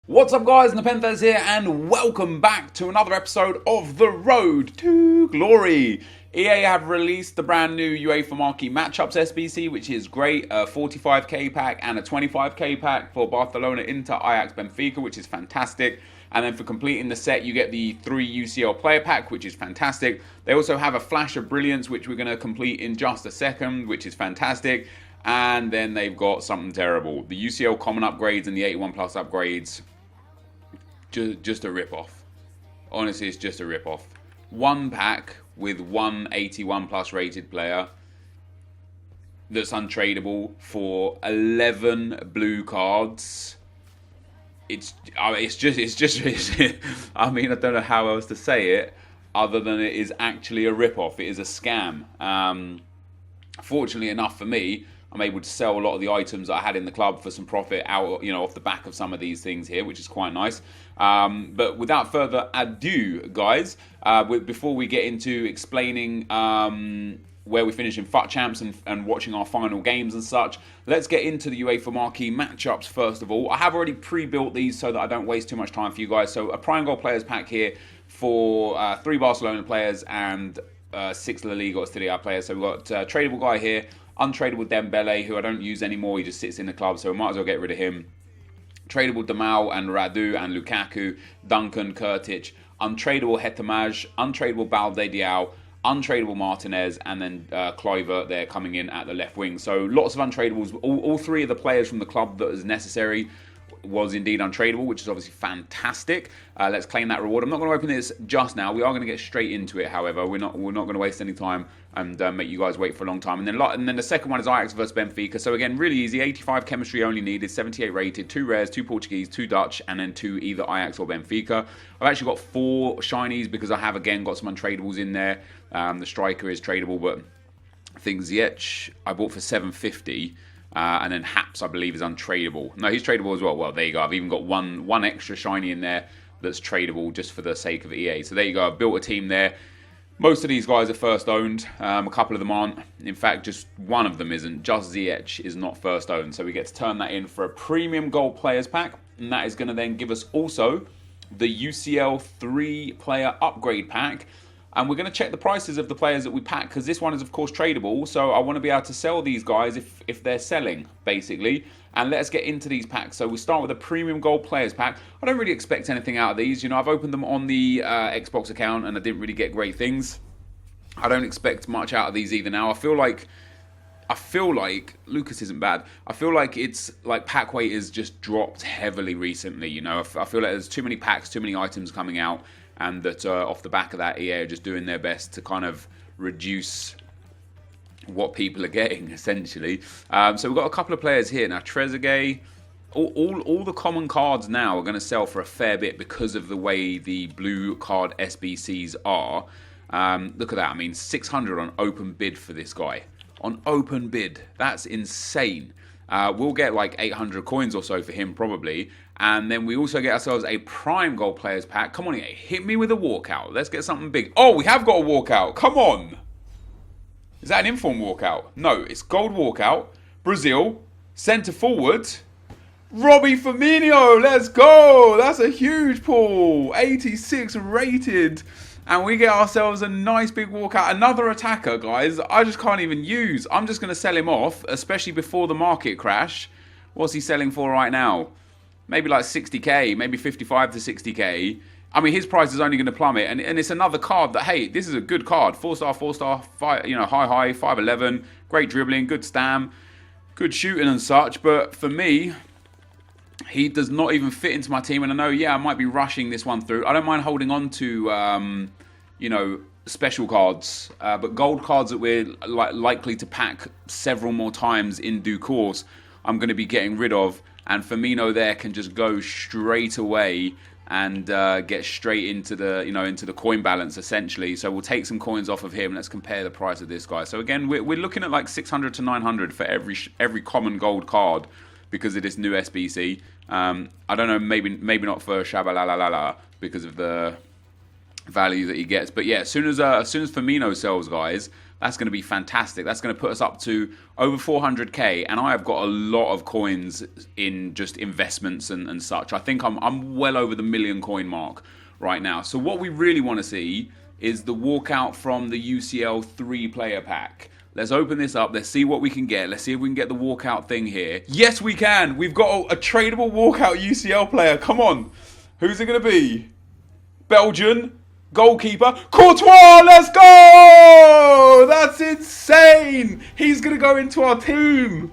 What's up guys, NepentheZ here and welcome back to another episode of The Road to Glory. EA have released the brand new UEFA Marquee Matchups SBC, which is great. A 45k pack and a 25k pack for Barcelona, Inter, Ajax, Benfica, which is fantastic. And then for completing the set, you get the 3 UCL player pack, which is fantastic. They also have a Flash of Brilliance, which we're going to complete in just a second, which is fantastic. And then they've got something terrible. The UCL common upgrades and the 81 plus upgrades. Just a rip-off. Honestly, it's just a rip-off. One pack with one 81 plus rated player that's untradeable for 11 blue cards. It's just I mean, I don't know how else to say it other than it is actually a rip-off. It is a scam. Fortunately enough for me, I'm able to sell a lot of the items that I had in the club for some profit out, off the back of some of these things here, which is quite nice. But without further ado, guys, before we get into explaining where we finish in FUT Champs and watching our final games and such, let's get into the UEFA Marquee Matchups first of all. I have already pre-built these so that I don't waste too much time for you guys. So a Prime Gold Players pack here for 3 Barcelona players and 6 La Liga or Serie A players. So we've got a tradable guy here. Untradeable Dembele, who I don't use anymore. He just sits in the club, so we might as well get rid of him. Tradable Thibaut and Radu and Lukaku, Duncan, Kurtic. Untradeable Hetamaj, untradeable Balde Diao, untradeable Martinez, and then Kluivert there coming in at the left wing. So lots of untradables. All 3 of the players from the club that is necessary was indeed untradeable, which is obviously fantastic. Let's claim that reward. I'm not going to open this just now. We are going to get straight into it, however. We're not going to waste any time and make you guys wait for a long time. And then the second one is Ajax versus Benfica. So again, really easy. 85 chemistry only needed, 78 rated, 2 rares, 2 Portuguese, 2 Dutch, and then 2 either Ajax or Benfica. I've actually got 4 shinies because I have again got some untradables in there. The striker is tradable, but I think Ziyech I bought for 750. And then Haps, I believe, is untradeable. No, he's tradable as well. Well, there you go. I've even got one extra shiny in there that's tradable just for the sake of EA. So there you go. I've built a team there. Most of these guys are first owned. A couple of them aren't. In fact, just one of them isn't. Just Ziyech is not first owned. So we get to turn that in for a premium gold players pack. And that is going to then give us also the UCL 3-player upgrade pack. And we're going to check the prices of the players that we pack, because this one is, of course, tradable. So I want to be able to sell these guys if they're selling, basically. And let's get into these packs. So we start with a Premium Gold Players pack. I don't really expect anything out of these. I've opened them on the Xbox account, and I didn't really get great things. I don't expect much out of these either now. I feel like Lucas isn't bad. I feel like it's like pack weight has just dropped heavily recently. I feel like there's too many packs, too many items coming out. And that off the back of that, EA are just doing their best to kind of reduce what people are getting, essentially. So we've got a couple of players here. Now, Trezeguet, all the common cards now are going to sell for a fair bit because of the way the blue card SBCs are. Look at that. I mean, 600 on open bid for this guy. On open bid. That's insane. We'll get like 800 coins or so for him, probably. And then we also get ourselves a Prime Gold Players pack. Come on, EA, hit me with a walkout. Let's get something big. Oh, we have got a walkout. Come on. Is that an inform walkout? No, it's gold walkout. Brazil. Centre forward. Robbie Firmino. Let's go. That's a huge pull. 86 rated. And we get ourselves a nice big walkout. Another attacker, guys. I just can't even use. I'm just going to sell him off, especially before the market crash. What's he selling for right now? Maybe like 60k, maybe 55 to 60k. I mean, his price is only going to plummet. And it's another card that, hey, this is a good card. 4-star, 4-star, high, 5'11". Great dribbling, good stam, good shooting and such. But for me, he does not even fit into my team. And I know, yeah, I might be rushing this one through. I don't mind holding on to, special cards. But gold cards that we're likely to pack several more times in due course, I'm going to be getting rid of. And Firmino there can just go straight away and get straight into the coin balance, essentially. So we'll take some coins off of him. Let's compare the price of this guy. So again, we're looking at like 600 to 900 for every common gold card because of this new SBC. I don't know, maybe not for Shabalala because of the value that he gets. But yeah, as soon as Firmino sells, guys, That's going to be fantastic. That's going to put us up to over 400k, and I have got a lot of coins in just investments and such. I think I'm well over the million coin mark right now. So what we really want to see is the walkout from the UCL 3-player pack. Let's open this up. Let's see what we can get. Let's see if we can get the walkout thing here. Yes, we can. We've got a tradable walkout UCL player. Come on. Who's it going to be? Belgian. Goalkeeper. Courtois, let's go! That's insane. He's going to go into our team.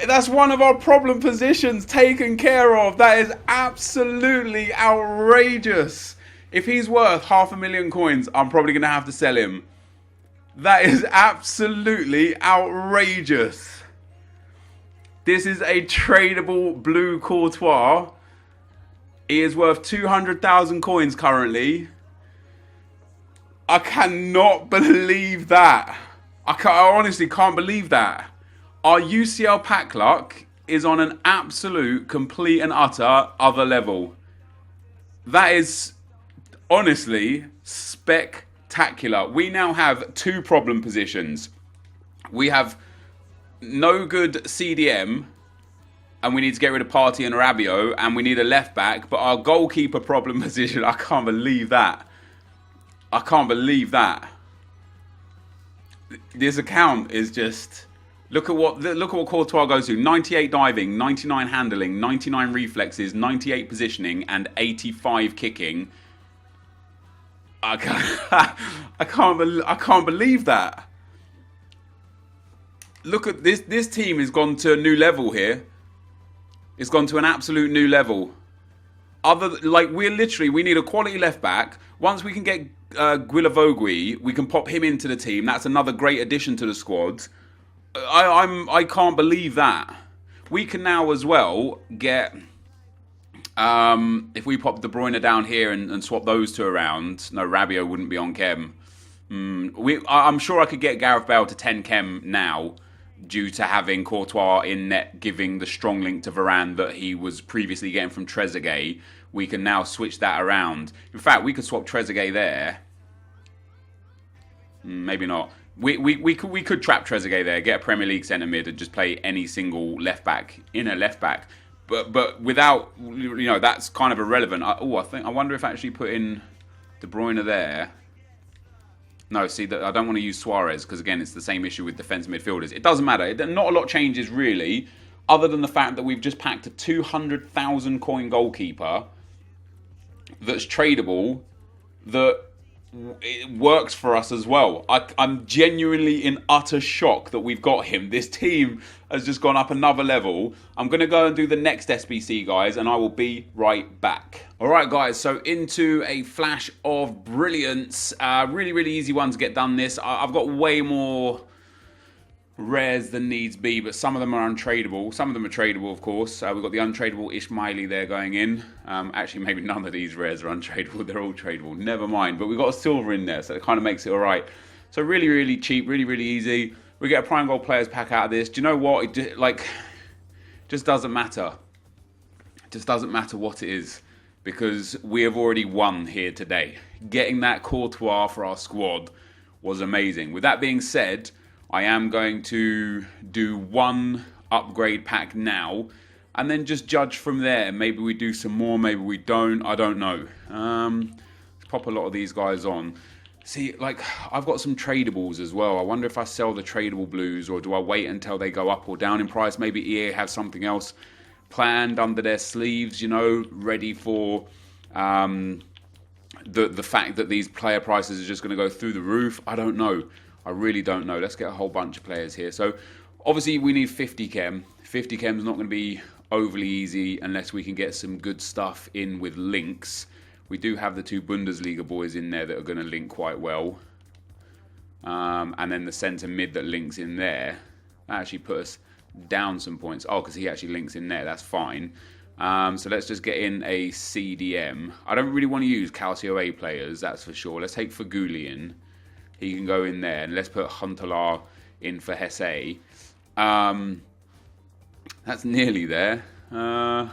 That's one of our problem positions taken care of. That is absolutely outrageous. If he's worth 500,000 coins, I'm probably going to have to sell him. That is absolutely outrageous. This is a tradable blue Courtois. He is worth 200,000 coins currently. I cannot believe that. I honestly can't believe that. Our UCL pack luck is on an absolute, complete and utter other level. That is honestly spectacular. We now have 2 problem positions. We have no good CDM, and we need to get rid of Partey and Rabiot, and we need a left back. But our goalkeeper problem position, I can't believe that. I can't believe that. This account is just... Look at what Courtois goes to. 98 diving, 99 handling, 99 reflexes, 98 positioning, and 85 kicking. I can't believe that. Look at this. This team has gone to a new level here. It's gone to an absolute new level. We need a quality left back. Once we can get Guilavogui, we can pop him into the team. That's another great addition to the squad. I can't believe that. We can now as well get, if we pop De Bruyne down here and swap those 2 around. No, Rabiot wouldn't be on chem. I'm sure I could get Gareth Bale to 10 chem now, due to having Courtois in net, giving the strong link to Varane that he was previously getting from Trezeguet. We can now switch that around. In fact, we could swap Trezeguet there. Maybe not. We could trap Trezeguet there, get a Premier League centre mid, and just play any single left back in a left back. But without, that's kind of irrelevant. I wonder if actually putting De Bruyne there. No, see, I don't want to use Suarez because, again, it's the same issue with defensive midfielders. It doesn't matter. Not a lot changes, really, other than the fact that we've just packed a 200,000 coin goalkeeper that's tradable, that it works for us as well. I'm genuinely in utter shock that we've got him. This team has just gone up another level. I'm going to go and do the next SBC, guys, and I will be right back. All right, guys, so into a flash of brilliance. Really, really easy one to get done this. I've got way more rares than needs be, but some of them are untradeable. Some of them are tradable, of course. We've got the untradeable Ismaili there going in. Actually, maybe none of these rares are untradeable. They're all tradable. Never mind. But we've got a silver in there, so it kind of makes it all right. So really, really cheap, really, really easy. We get a Prime Gold Players pack out of this. Do you know what? It just doesn't matter. It just doesn't matter what it is, because we have already won here today. Getting that Courtois for our squad was amazing. With that being said, I am going to do one upgrade pack now, and then just judge from there. Maybe we do some more, maybe we don't. I don't know. Let's pop a lot of these guys on. See, I've got some tradables as well. I wonder if I sell the tradable blues, or do I wait until they go up or down in price? Maybe EA has something else planned under their sleeves, ready for the fact that these player prices are just going to go through the roof. I don't know. I really don't know. Let's get a whole bunch of players here. So, obviously, we need 50 chem. 50 chem is not going to be overly easy unless we can get some good stuff in with links. We do have the 2 Bundesliga boys in there that are going to link quite well. And then the centre mid that links in there. That actually put us down some points. Oh, because he actually links in there. That's fine. So let's just get in a CDM. I don't really want to use Calcio A players, that's for sure. Let's take Faguli in. He can go in there, and let's put Huntelaar in for Hesse. That's nearly there. I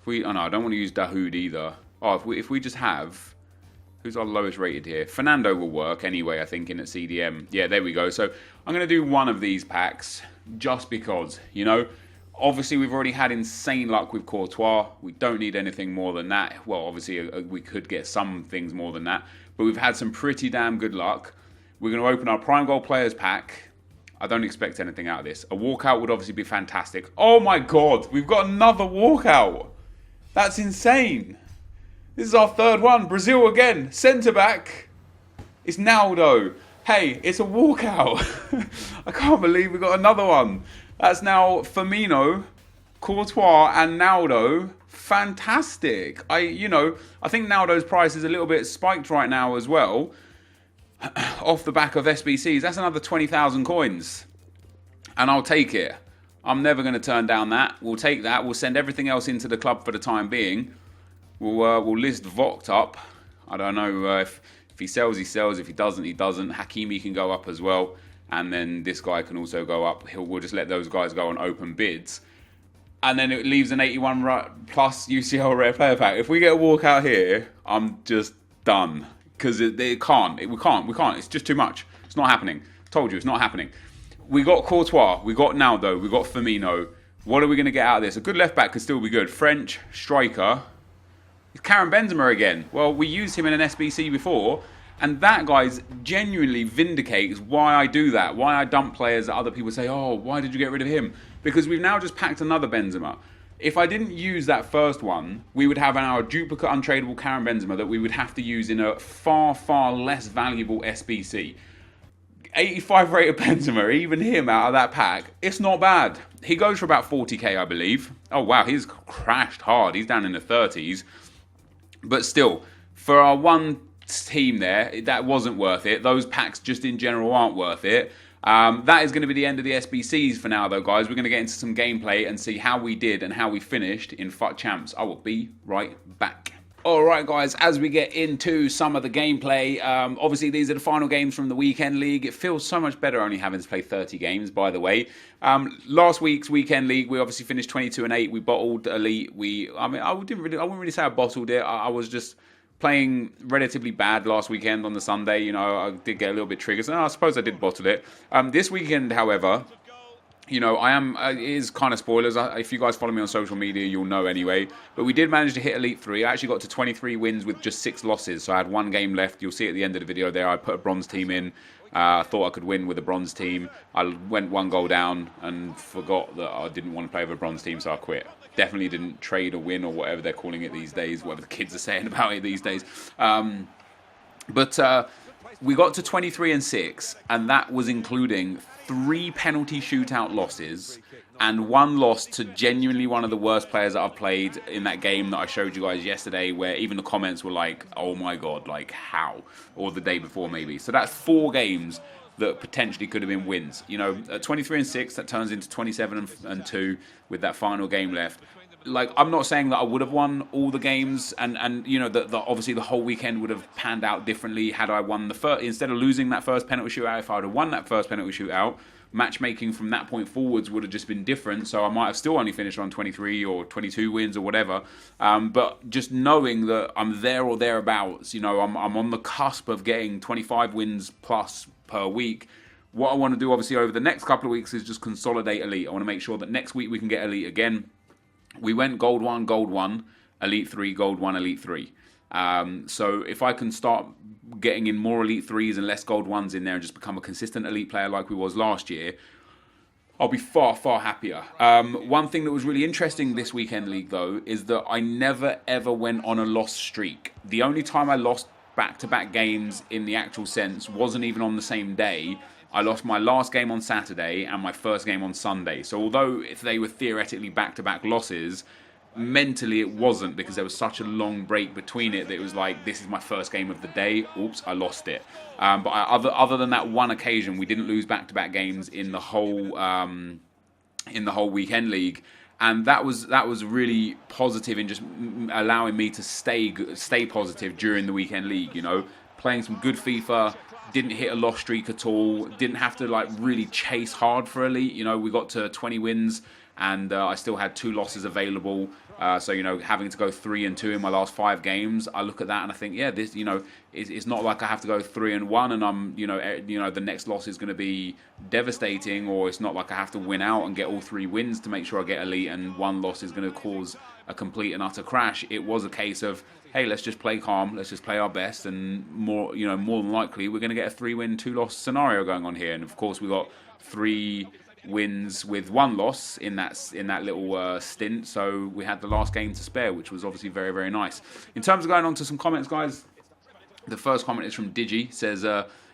don't want to use Dahoud either. Oh, if we just have Who's our lowest rated here? Fernando will work anyway, I think, in at CDM. Yeah, there we go. So I'm going to do one of these packs just because, you know. Obviously, we've already had insane luck with Courtois. We don't need anything more than that. Well, obviously, we could get some things more than that. But we've had some pretty damn good luck. We're going to open our Prime Gold Players pack. I don't expect anything out of this. A walkout would obviously be fantastic. Oh my God, we've got another walkout. That's insane. This is our third one. Brazil again. Centre back. It's Naldo. Hey, it's a walkout. I can't believe we got another one. That's now Firmino, Courtois, and Naldo. Fantastic. I think Naldo's price is a little bit spiked right now as well. Off the back of SBCs. That's another 20,000 coins. And I'll take it. I'm never going to turn down that. We'll take that. We'll send everything else into the club for the time being. We'll list Vogt up. I don't know if he sells, he sells. If he doesn't, he doesn't. Hakimi can go up as well. And then this guy can also go up. We'll just let those guys go on open bids. And then it leaves an 81 plus UCL rare player pack. If we get a walkout here, I'm just done. Because we can't. It's just too much. It's not happening. Told you, it's not happening. We got Courtois. We got Naldo. We got Firmino. What are we going to get out of this? A good left back could still be good. French striker. It's Karim Benzema again. Well, we used him in an SBC before. And that, guys, genuinely vindicates why I do that. Why I dump players that other people say, oh, why did you get rid of him? Because we've now just packed another Benzema. If I didn't use that first one, we would have our duplicate untradeable Karim Benzema that we would have to use in a far, far less valuable SBC. 85 rated Benzema, even him out of that pack, it's not bad. He goes for about 40k, I believe. Oh, wow, he's crashed hard. He's down in the 30s. But still, for our one team there, that wasn't worth it. Those packs just in general aren't worth it. That is going to be the end of the SBCs for now, though, guys. We're going to get into some gameplay and see how we did and how we finished in FUT Champs. I will be right back. Alright, guys, as we get into some of the gameplay, obviously these are the final games from the Weekend League. It feels so much better only having to play 30 games, by the way. Last week's Weekend League, we obviously finished 22-8. We bottled Elite. I wouldn't really say I bottled it. I was just playing relatively bad last weekend on the Sunday. You know, I did get a little bit triggered. So I suppose I did bottle it. This weekend, however, you know, it is kind of spoilers. If you guys follow me on social media, you'll know anyway. But we did manage to hit Elite 3. I actually got to 23 wins with just 6 losses. So I had 1 game left. You'll see at the end of the video there, I put a bronze team in. I thought I could win with a bronze team. I went 1 goal down and forgot that I didn't want to play with a bronze team, so I quit. Definitely didn't trade a win or whatever they're calling it these days, whatever the kids are saying about it these days. But we got to 23-6, and that was including 3 penalty shootout losses and 1 loss to genuinely one of the worst players that I've played in that game that I showed you guys yesterday, where even the comments were like, oh my God, like how? Or the day before maybe. So that's 4 games that potentially could have been wins. You know, at 23-6, that turns into 27-2 with that final game left. Like, I'm not saying that I would have won all the games, and you know, that obviously the whole weekend would have panned out differently had I won the first, instead of losing that first penalty shootout. If I would have won that first penalty shootout, matchmaking from that point forwards would have just been different. So I might have still only finished on 23 or 22 wins or whatever. But just knowing that I'm there or thereabouts, you know, I'm on the cusp of getting 25 wins plus per week. What I want to do, obviously, over the next couple of weeks is just consolidate Elite. I want to make sure that next week we can get Elite again. We went Gold 1, Elite 3, Gold 1, Elite 3. So if I can start getting in more Elite 3s and less Gold 1s in there and just become a consistent Elite player like we was last year, I'll be far, far happier. One thing that was really interesting this Weekend League, though, is that I never, ever went on a loss streak. The only time I lost back-to-back games in the actual sense wasn't even on the same day. I lost my last game on Saturday and my first game on Sunday. So although if they were theoretically back-to-back losses, mentally it wasn't, because there was such a long break between it that it was like, this is my first game of the day. Oops, I lost it. But other than that one occasion, we didn't lose back-to-back games in the whole Weekend League. And that was really positive in just allowing me to stay positive during the Weekend League. You know, playing some good FIFA, didn't hit a loss streak at all, didn't have to like really chase hard for Elite. You know, we got to 20 wins and I still had 2 losses available. So, you know, having to go 3-2 in my last 5 games, I look at that and I think, yeah, this, you know, it's not like I have to go 3-1 and I'm, you know, the next loss is going to be devastating, or it's not like I have to win out and get all 3 wins to make sure I get elite, and 1 loss is going to cause a complete and utter crash. It was a case of, hey, let's just play calm, let's just play our best, and more than likely we're going to get a 3-win, 2-loss scenario going on here. And of course we got 3 wins with 1 loss in that little stint, so we had the last game to spare, which was obviously very, very nice. In terms of going on to some comments, guys, the first comment is from Digi. Says,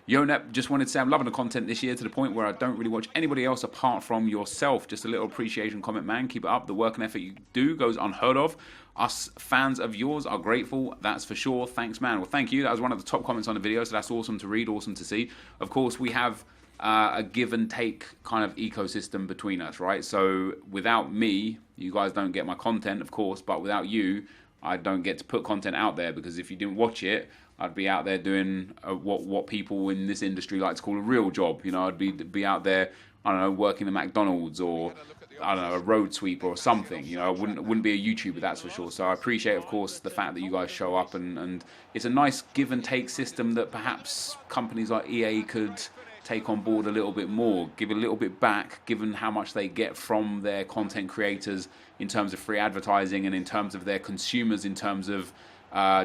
Yo Nep, just wanted to say I'm loving the content this year to the point where I don't really watch anybody else apart from yourself. Just a little appreciation comment, man. Keep it up. The work and effort you do goes unheard of. Us fans of yours are grateful, that's for sure. Thanks, man. Well, thank you. That was one of the top comments on the video, so that's awesome to read, awesome to see. Of course, we have a give and take kind of ecosystem between us, right? So without me, you guys don't get my content, of course, but without you, I don't get to put content out there, because if you didn't watch it, I'd be out there doing what people in this industry like to call a real job. You know, I'd be out there, I don't know, working at McDonald's, or I don't know, a road sweeper or something. You know, I wouldn't be a YouTuber, that's for sure. So I appreciate, of course, the fact that you guys show up, and it's a nice give and take system that perhaps companies like EA could take on board a little bit more, give a little bit back, given how much they get from their content creators in terms of free advertising, and in terms of their consumers, in terms of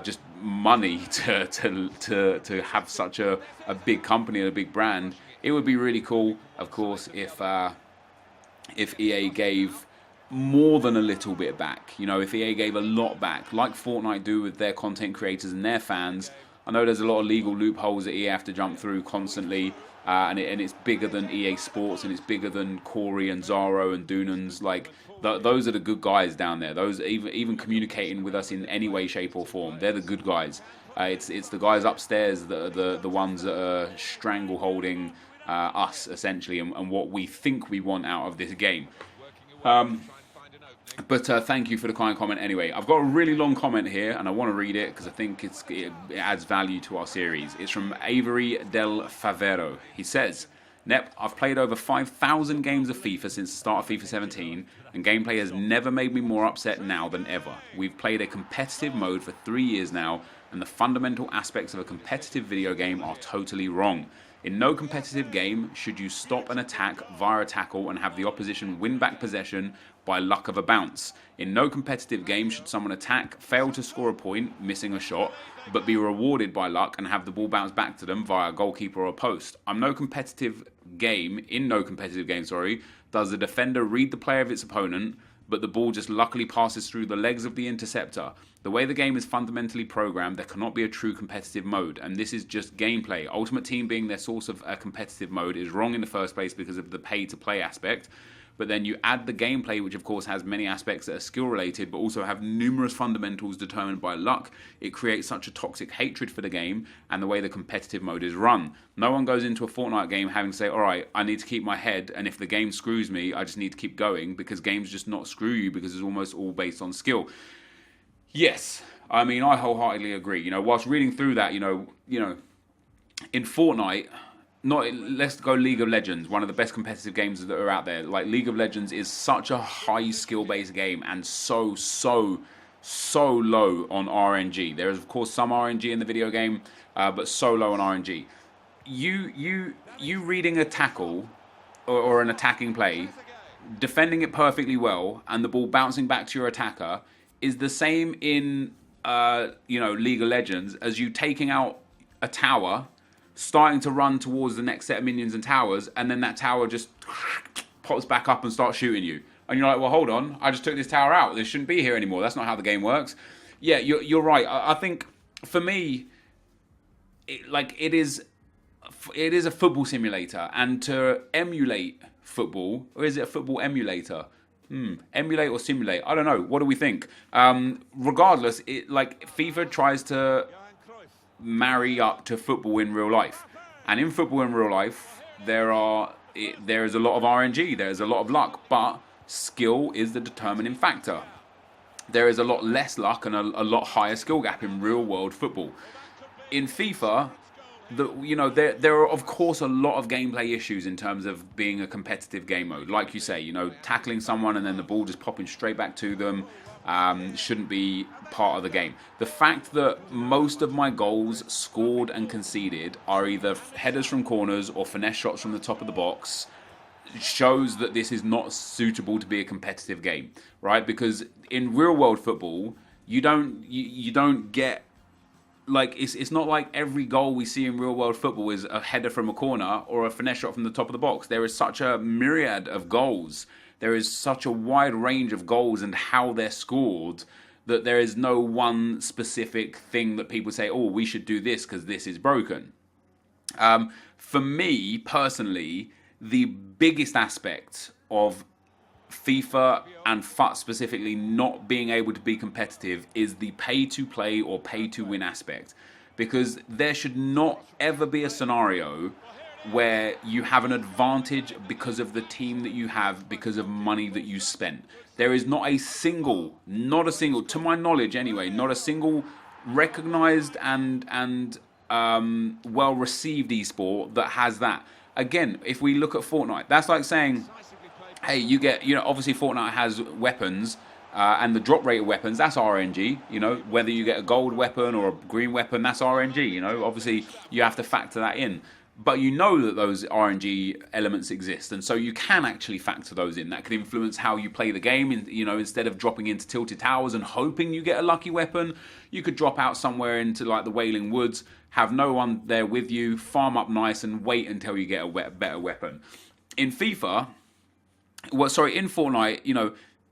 just money to have such a big company and a big brand. It would be really cool, of course, if EA gave more than a little bit back. You know, if EA gave a lot back, like Fortnite do with their content creators and their fans. I know there's a lot of legal loopholes that EA have to jump through constantly, and it's bigger than EA Sports, and it's bigger than Corey and Zaro and Dunans. Like, those are the good guys down there. Those even communicating with us in any way, shape or form. They're the good guys. It's the guys upstairs that are the ones that are strangleholding us, essentially, and what we think we want out of this game. But thank you for the kind comment anyway. I've got a really long comment here, and I want to read it because I think it adds value to our series. It's from Avery Del Favero. He says, Nep, I've played over 5,000 games of FIFA since the start of FIFA 17, and gameplay has never made me more upset now than ever. We've played a competitive mode for 3 years now, and the fundamental aspects of a competitive video game are totally wrong. In no competitive game should you stop an attack via a tackle and have the opposition win back possession by luck of a bounce. In no competitive game should someone attack, fail to score a point, missing a shot, but be rewarded by luck and have the ball bounce back to them via a goalkeeper or a post. In no competitive game, does the defender read the play of its opponent, but the ball just luckily passes through the legs of the interceptor. The way the game is fundamentally programmed, there cannot be a true competitive mode, and this is just gameplay. Ultimate Team being their source of a competitive mode is wrong in the first place because of the pay-to-play aspect. But then you add the gameplay, which of course has many aspects that are skill related, but also have numerous fundamentals determined by luck. It creates such a toxic hatred for the game and the way the competitive mode is run. No one goes into a Fortnite game having to say, all right, I need to keep my head, and if the game screws me, I just need to keep going, because games just not screw you, because it's almost all based on skill. Yes, I mean, I wholeheartedly agree. You know, whilst reading through that, you know, in Fortnite, let's go League of Legends, one of the best competitive games that are out there. Like, League of Legends is such a high skill-based game and so low on RNG. There is, of course, some RNG in the video game, but so low on RNG. You reading a tackle or an attacking play, defending it perfectly well, and the ball bouncing back to your attacker is the same in League of Legends as you taking out a tower, starting to run towards the next set of minions and towers, and then that tower just pops back up and starts shooting you. And you're like, well, hold on, I just took this tower out. This shouldn't be here anymore. That's not how the game works. Yeah, you're right. I think, for me, it is a football simulator. And to emulate football, or is it a football emulator? Emulate or simulate? I don't know. What do we think? Regardless, FIFA tries to marry up to football in real life, and in football in real life there is a lot of RNG, there is a lot of luck, but skill is the determining factor. There is a lot less luck and a lot higher skill gap in real world football. In FIFA, there are of course a lot of gameplay issues in terms of being a competitive game mode. Like you say, tackling someone and then the ball just popping straight back to them shouldn't be part of the game. The fact that most of my goals scored and conceded are either headers from corners or finesse shots from the top of the box shows that this is not suitable to be a competitive game, right? Because in real world football, you don't get, like, it's not like every goal we see in real world football is a header from a corner or a finesse shot from the top of the box. There is such a myriad of goals. There is such a wide range of goals and how they're scored that there is no one specific thing that people say, oh, we should do this because this is broken. For me, personally, the biggest aspect of FIFA and FUT specifically not being able to be competitive is the pay-to-play or pay-to-win aspect. Because there should not ever be a scenario where you have an advantage because of the team that you have, because of money that you spent. There is not a single, to my knowledge anyway, not a single recognized and well-received esport that has that. Again, if we look at Fortnite, that's like saying, hey, you get, obviously Fortnite has weapons, and the drop rate of weapons, that's RNG. Whether you get a gold weapon or a green weapon, that's RNG. Obviously you have to factor that in. But that those RNG elements exist, and so you can actually factor those in. That could influence how you play the game. Instead of dropping into tilted towers and hoping you get a lucky weapon, you could drop out somewhere into like the Wailing Woods, have no one there with you, farm up nice, and wait until you get a better weapon. In Fortnite,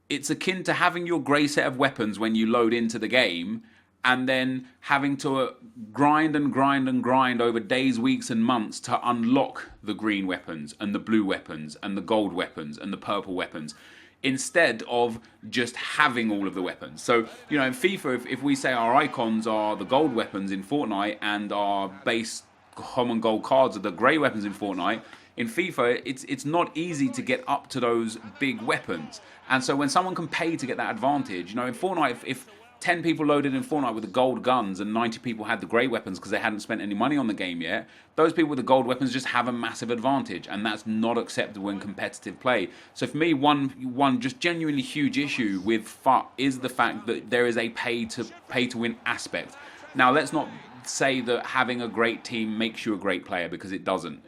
it's akin to having your grey set of weapons when you load into the game, and then having to grind over days, weeks, and months to unlock the green weapons and the blue weapons and the gold weapons and the purple weapons, instead of just having all of the weapons. So, in FIFA, if we say our icons are the gold weapons in Fortnite and our base common gold cards are the grey weapons in Fortnite, in FIFA, it's not easy to get up to those big weapons. And so when someone can pay to get that advantage, in Fortnite, if 10 people loaded in Fortnite with the gold guns and 90 people had the grey weapons because they hadn't spent any money on the game yet, those people with the gold weapons just have a massive advantage, and that's not acceptable in competitive play. So for me, one just genuinely huge issue with FUT is the fact that there is a pay to win aspect. Now, let's not say that having a great team makes you a great player, because it doesn't.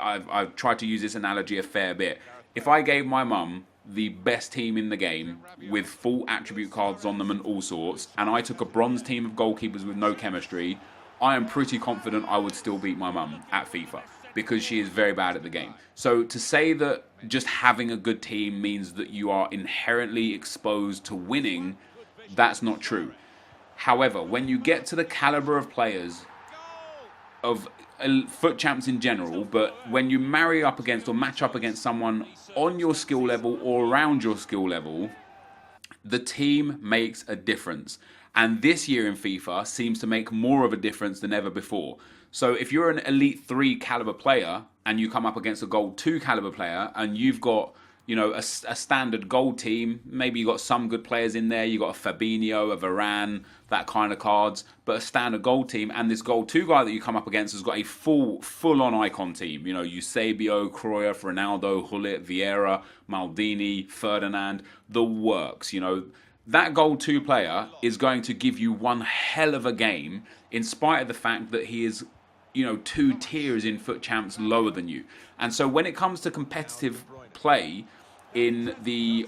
I've tried to use this analogy a fair bit. If I gave my mum the best team in the game with full attribute cards on them and all sorts, and I took a bronze team of goalkeepers with no chemistry, I am pretty confident I would still beat my mum at FIFA, because she is very bad at the game. So to say that just having a good team means that you are inherently exposed to winning, that's not true. However, when you get to the caliber of players of FUT champs in general, but when you marry up against or match up against someone on your skill level or around your skill level, the team makes a difference. And this year in FIFA seems to make more of a difference than ever before. So if you're an Elite 3 caliber player and you come up against a Gold 2 caliber player, and you've got a standard gold team, maybe you got some good players in there, you got a Fabinho, a Varane, that kind of cards, but a standard gold team, and this gold 2 guy that you come up against has got a full-on icon team, Eusebio, Cruyff, Ronaldo, Gullit, Vieira, Maldini, Ferdinand, the works. That gold 2 player is going to give you one hell of a game, in spite of the fact that he is 2 tiers in FUT champs lower than you. And so when it comes to competitive play in the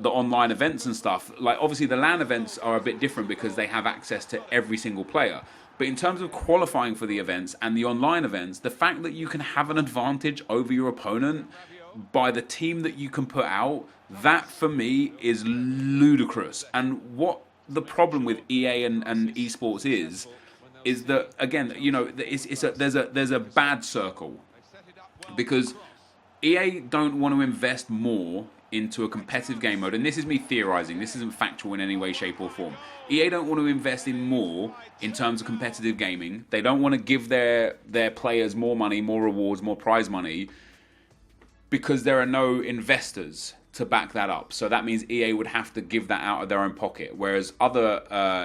online events and stuff, like obviously the LAN events are a bit different because they have access to every single player. But in terms of qualifying for the events and the online events, the fact that you can have an advantage over your opponent by the team that you can put out, that for me is ludicrous. And what the problem with EA and esports is that, again, there's a bad circle, because EA don't want to invest more into a competitive game mode, and this is me theorizing, this isn't factual in any way, shape or form. EA don't want to invest in more in terms of competitive gaming. They don't want to give their players more money, more rewards, more prize money, because there are no investors to back that up. So that means EA would have to give that out of their own pocket, whereas other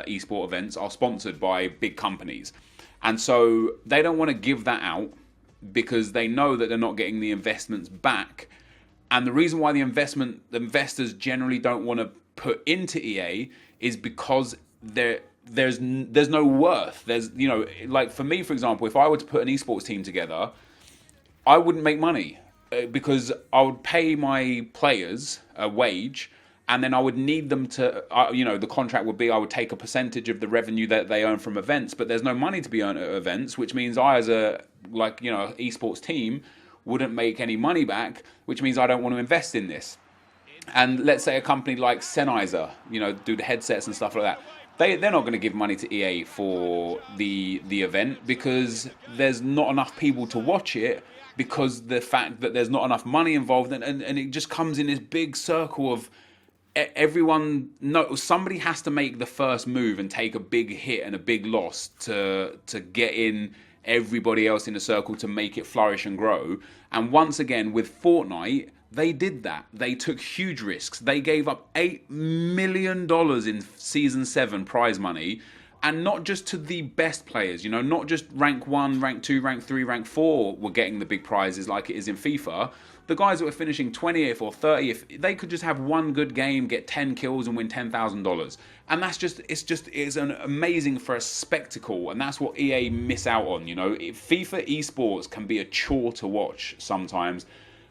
esport events are sponsored by big companies. And so they don't want to give that out because they know that they're not getting the investments back. And the reason why the investors generally don't want to put into EA is because there's no worth. There's, you know, like for me, for example, if I were to put an esports team together, I wouldn't make money because I would pay my players a wage, and then I would need them to, you know, the contract would be I would take a percentage of the revenue that they earn from events, but there's no money to be earned at events, which means I, as a, like, you know, esports team, wouldn't make any money back, which means I don't want to invest in this. And let's say a company like Sennheiser, you know, do the headsets and stuff like that. They're not going to give money to EA for the event because there's not enough people to watch it, because the fact that there's not enough money involved, and it just comes in this big circle of everyone. No, somebody has to make the first move and take a big hit and a big loss to get in everybody else in the circle to make it flourish and grow. And once again with Fortnite, they did that. They took huge risks. They gave up $8 million in Season 7 prize money, and not just to the best players, you know, not just rank 1, rank 2, rank 3, rank 4 were getting the big prizes like it is in FIFA. The guys that were finishing 20th or 30th, they could just have one good game, get 10 kills and win $10,000. And that's just, it's an amazing for a spectacle, and that's what EA miss out on, you know. FIFA esports can be a chore to watch sometimes,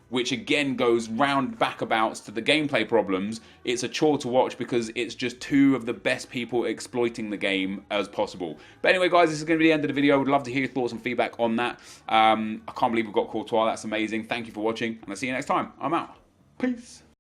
which again goes round backabouts to the gameplay problems. It's a chore to watch because it's just two of the best people exploiting the game as possible. But anyway, guys, this is going to be the end of the video. I would love to hear your thoughts and feedback on that. I can't believe we've got Courtois. That's amazing. Thank you for watching, and I'll see you next time. I'm out. Peace.